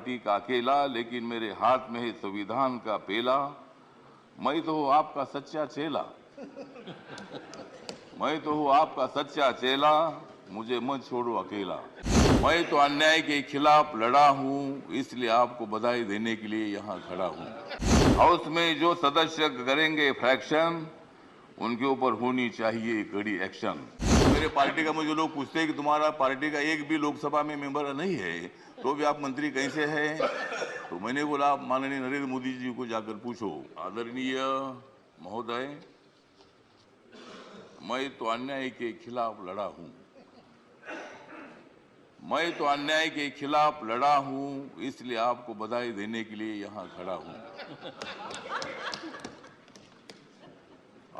Party का अकेला, लेकिन मेरे हाथ में है संविधान का पेला। मैं तो हूँ आपका सच्चा चेला, मैं तो हूँ आपका सच्चा चेला, मुझे मत छोड़ो अकेला। मैं तो अन्याय के खिलाफ लड़ा हूँ, इसलिए आपको बधाई देने के लिए यहाँ खड़ा हूँ। हाउस में जो सदस्य करेंगे फ्रैक्शन, उनके ऊपर होनी चाहिए कड़ी एक्शन। मेरे पार्टी का मुझे लोग पूछते हैं कि तुम्हारा पार्टी का एक भी लोकसभा में मेंबर नहीं है, तो भी आप मंत्री कैसे हैं? तो मैंने बोला, आप माननीय नरेंद्र मोदी जी को जाकर पूछो। आदरणीय महोदय, मैं तो अन्याय के खिलाफ लड़ा हूं, मैं तो अन्याय के खिलाफ लड़ा हूं, इसलिए आपको बधाई देने के लिए यहां खड़ा हूं।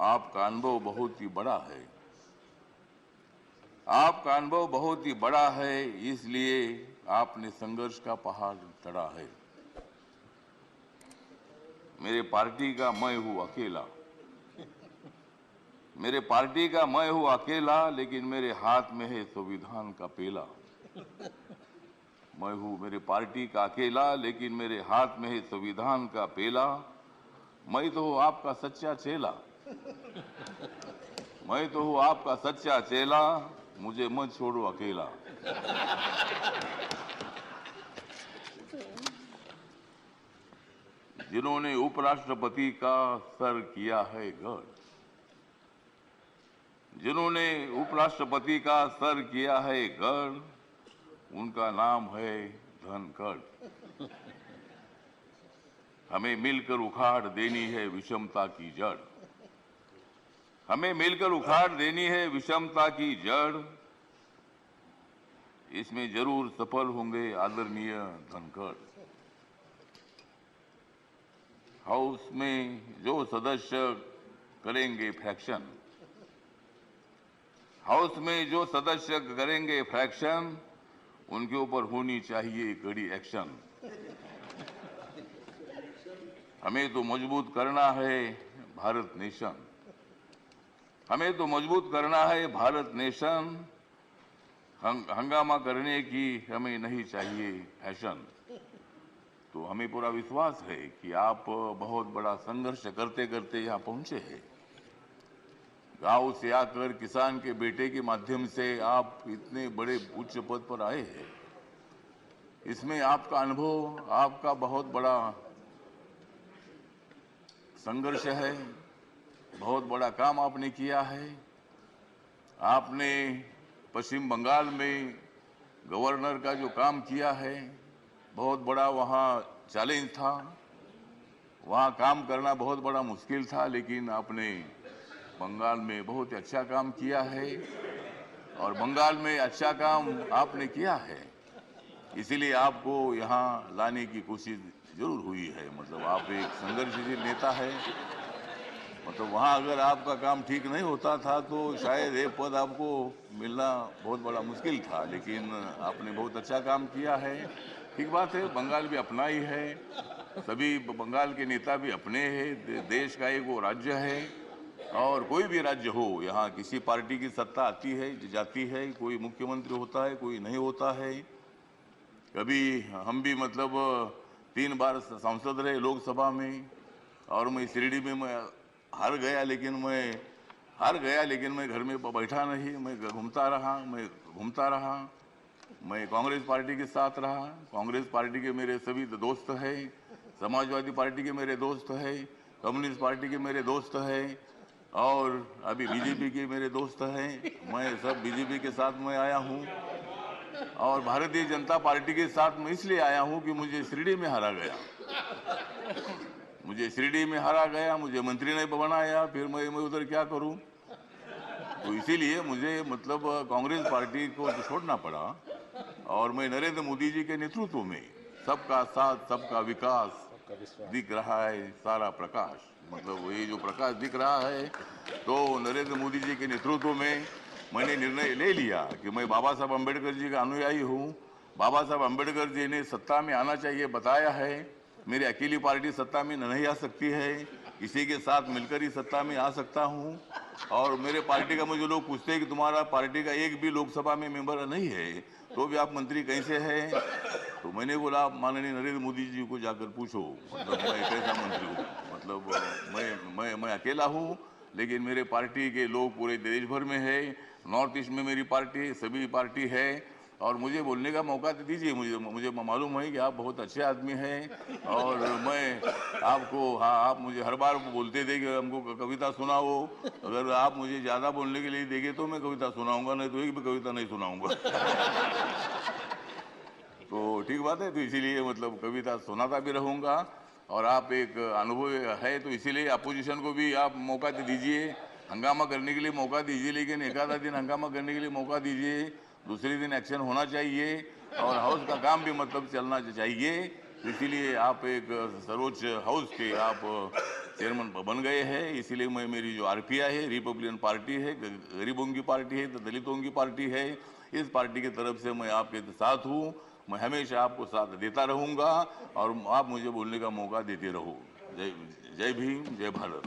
आपका अनुभव बहुत ही बड़ा है, आपका अनुभव बहुत ही बड़ा है, इसलिए आपने संघर्ष का पहाड़ चढ़ा है। मेरे पार्टी का मैं हूं अकेला, मेरे पार्टी का मैं हूं अकेला, लेकिन मेरे हाथ में है संविधान का पेला। मैं हूं मेरे पार्टी का अकेला, लेकिन मेरे हाथ में है संविधान का पेला। मैं तो हूं आपका सच्चा चेला, मैं तो हूं आपका सच्चा चेला, मुझे मत छोड़ो अकेला। जिन्होंने उपराष्ट्रपति का सर किया है गढ़, जिन्होंने उपराष्ट्रपति का सर किया है गढ़, उनका नाम है धनखड़। हमें मिलकर उखाड़ देनी है विषमता की जड़, हमें मिलकर उखाड़ देनी है विषमता की जड़। इसमें जरूर सफल होंगे आदरणीय धनखड़। हाउस में जो सदस्य करेंगे फ्रैक्शन, हाउस में जो सदस्य करेंगे फ्रैक्शन, उनके ऊपर होनी चाहिए कड़ी एक्शन। हमें तो मजबूत करना है भारत नेशन, हमें तो मजबूत करना है भारत नेशन। हंगामा करने की हमें नहीं चाहिए फैशन। तो हमें पूरा विश्वास है कि आप बहुत बड़ा संघर्ष करते करते यहाँ पहुंचे हैं। गांव से आकर किसान के बेटे के माध्यम से आप इतने बड़े उच्च पद पर आए हैं। इसमें आपका अनुभव, आपका बहुत बड़ा संघर्ष है, बहुत बड़ा काम आपने किया है। आपने पश्चिम बंगाल में गवर्नर का जो काम किया है, बहुत बड़ा वहाँ चैलेंज था, वहाँ काम करना बहुत बड़ा मुश्किल था, लेकिन आपने बंगाल में बहुत अच्छा काम किया है और बंगाल में अच्छा काम आपने किया है, इसीलिए आपको यहाँ लाने की कोशिश जरूर हुई है। मतलब आप एक संघर्षशील नेता है, मतलब वहाँ अगर आपका काम ठीक नहीं होता था तो शायद ये पद आपको मिलना बहुत बड़ा मुश्किल था, लेकिन आपने बहुत अच्छा काम किया है। ठीक बात है, बंगाल भी अपना ही है, सभी बंगाल के नेता भी अपने हैं, देश का एक वो राज्य है और कोई भी राज्य हो, यहाँ किसी पार्टी की सत्ता आती है जाती है, कोई मुख्यमंत्री होता है, कोई नहीं होता है। कभी हम भी मतलब 3 बार सांसद रहे लोकसभा में और मैं शिरडी में मैं हार गया, लेकिन मैं घर में बैठा नहीं, मैं घूमता रहा, मैं कांग्रेस पार्टी के साथ रहा। कांग्रेस पार्टी के मेरे सभी दोस्त हैं, समाजवादी पार्टी के मेरे दोस्त हैं, कम्युनिस्ट पार्टी के मेरे दोस्त हैं और अभी बीजेपी के मेरे दोस्त हैं। मैं सब बीजेपी के साथ मैं आया हूँ और भारतीय जनता पार्टी के साथ मैं इसलिए आया हूँ कि मुझे शिरडी में हारा गया, मुझे मंत्री ने बनाया, फिर मैं उधर क्या करूं। तो इसीलिए मुझे मतलब कांग्रेस पार्टी को छोड़ना पड़ा और मैं नरेंद्र मोदी जी के नेतृत्व में सबका साथ सबका विकास दिख रहा है सारा प्रकाश, मतलब ये जो प्रकाश दिख रहा है, तो नरेंद्र मोदी जी के नेतृत्व में मैंने निर्णय ले लिया कि मैं बाबा साहब अम्बेडकर जी का अनुयायी हूँ। बाबा साहब अम्बेडकर जी ने सत्ता में आना चाहिए बताया है, मेरी अकेली पार्टी सत्ता में नहीं आ सकती है, इसी के साथ मिलकर ही सत्ता में आ सकता हूं। और मेरे पार्टी का मुझे लोग पूछते हैं कि तुम्हारा पार्टी का एक भी लोकसभा में मेंबर नहीं है, तो भी आप मंत्री कैसे हैं? तो मैंने बोला, आप माननीय नरेंद्र मोदी जी को जाकर पूछो, मतलब मैं कैसा मंत्री हूँ। मतलब मैं अकेला हूँ, लेकिन मेरे पार्टी के लोग पूरे देश भर में है। नॉर्थ ईस्ट में मेरी पार्टी, सभी पार्टी है, और मुझे बोलने का मौका तो दीजिए। मुझे मालूम है कि आप बहुत अच्छे आदमी हैं, और मैं आपको, हाँ, आप मुझे हर बार बोलते थे कि हमको कविता सुनाओ। अगर आप मुझे ज़्यादा बोलने के लिए देंगे तो मैं कविता सुनाऊंगा, नहीं तो एक भी कविता नहीं सुनाऊंगा। तो ठीक बात है, तो इसीलिए मतलब कविता सुनाता भी रहूंगा। और आप एक अनुभव है, तो इसीलिए अपोजिशन को भी आप मौका दीजिए, हंगामा करने के लिए मौका दीजिए, लेकिन एक आधा दिन हंगामा करने के लिए मौका दीजिए, दूसरे दिन एक्शन होना चाहिए, और हाउस का काम भी मतलब चलना चाहिए। तो इसीलिए आप एक सर्वोच्च हाउस के आप चेयरमैन बन गए हैं। इसीलिए मैं, मेरी जो आरपीआई है, रिपब्लिकन पार्टी है, गरीबों की पार्टी है, दलितों की पार्टी है, इस पार्टी की तरफ से मैं आपके साथ हूँ। मैं हमेशा आपको साथ देता रहूंगा, और आप मुझे बोलने का मौका देते रहो। जय जय भीम, जय भारत।